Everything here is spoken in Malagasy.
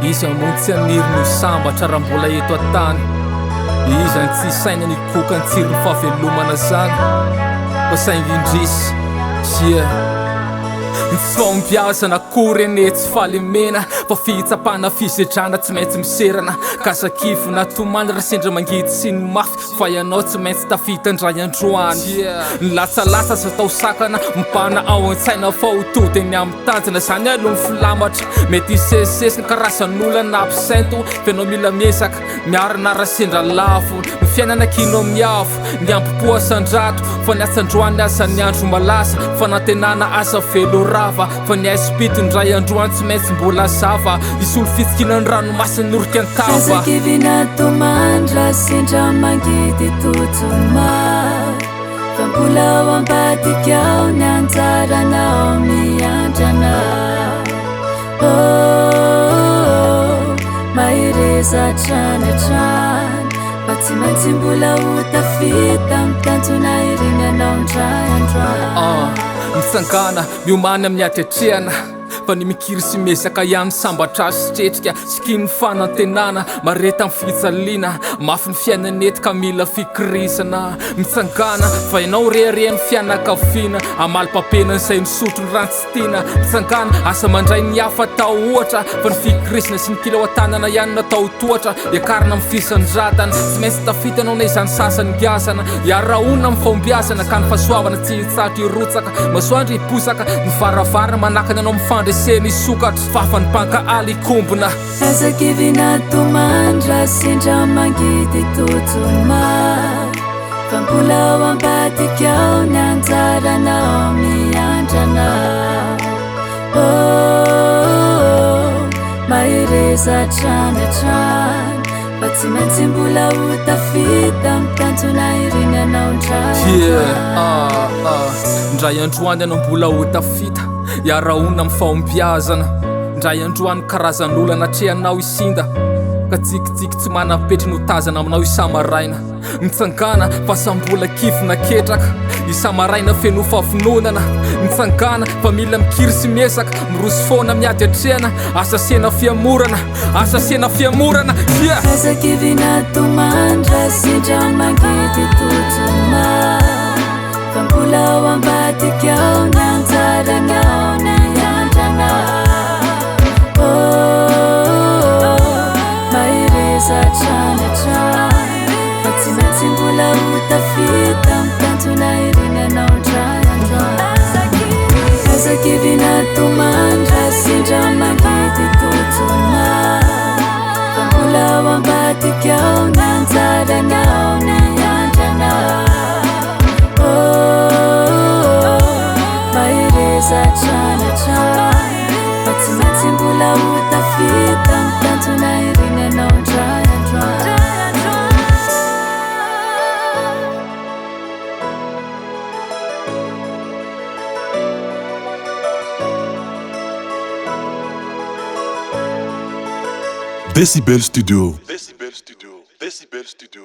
Izy amontsy aniry ny sambatra raha mbola eto an-tany. Izy any tsy saina ny koka ny tsirony fahavelomana zany. Fa saingy indrisy sia ny fahombiazana kory ene tsy faly mena. Fa fitsapana fisedrana tsy maintsy miserana. Kasakifo na tomany raha sendra mangidy sy ny mafy. Fa ianao tsy maintsy tafita ndray androany. Ny latsalasa sy atao sakana mipana ao an-tsaina fa ho tody eny amin'ny tanjona. Zany aloha ny filamatra mety hisesisesy ny karazan'olana absento. Fenao mila miezaka miarina raha sendra lafo. Ny fiainana kino miafo ny ampipoa sandrato. Fa ny asandroany asa ny andro malasa. Fa nantenana asa velo rava. Fa ny aispity ndray androany tsy maintsy mbola zava. Isolo fitsikina ny ranomasiny norika an-tava. Kasakivina tomandra sendra mangidy totsoma. Fa mbola ao ambadika ao ny anjaranao miandrana. Mahireza tranatrany. Fa tsy maintsy mbola ho tafita mitanjona ireny anao ndray androany. Mitsangana miomany amin'ny atretrehana. Fa ny mikiry sy mesaka ihany sambatra sy tretrika. Sikiny fanantenana mareta amin'ny fitsaliana. Mafy ny fiainanetika mila fikirisana. Mitsangana fa ianao reharehany fianakaviana. Amalim-papenany izay misotro ny rantsitina. Mitsangana asa mandray ny hafa tao ohatra. Fa ny fikirisana sy ny kila ho-tanana ihany natao tohatra. Iakarina amin'ny fisandrantana tsy maintsy tafitanao na izany sasany ngiasana. Iaraona amin'ny fahombiazana ka ny fahasoavana tsy hitsatro irotsaka. Masoandro hiposaka ny varavara manakana anao mifandreseny sokatra. Fafany panka alikombona. Kasakivina tomandra sendra mangidy totsoma. Fa mbola ao ambadika ao ny anjaranao miandrana. Mahireza tranatrany. Fa tsy maintsy mbola ho tafita mitanjona ireny anao ndray. Ndray androany anao mbola ho tafita. Iaraona amin'ny fahombiazana. Ndray androany karazan'olana atrehanao isinda. Ka tsikitsiky tsy manam-petry no tazana aminao isa-maraina. Mitsangana fa sambola kifona ketraka. Isa-maraina feno fahavononana. Mitsangana fa mila mikiry sy miezaka. Miroso foana miady atrehana. Asa sena fiamorana. Asa sena fiamorana. Kasakivina tomandra sendra mangidy totsoma. Fa mbola ao ambadika ao ny anjaranao miandrana. Mahireza tranatrany. Fa tsy maintsy mbola ho tafita mitanjona ireny anao ndray androany. Kasakivina tomandra sendra mangidy totsoma. Fa mbola ao ambadika ao ny anjaranao miandrana. Mahireza tranatrany. Fa tsy maintsy mbola ho tafita mitanjona ireny anao ndray androany. Decibel Studio. Decibel Studio. Decibel Studio.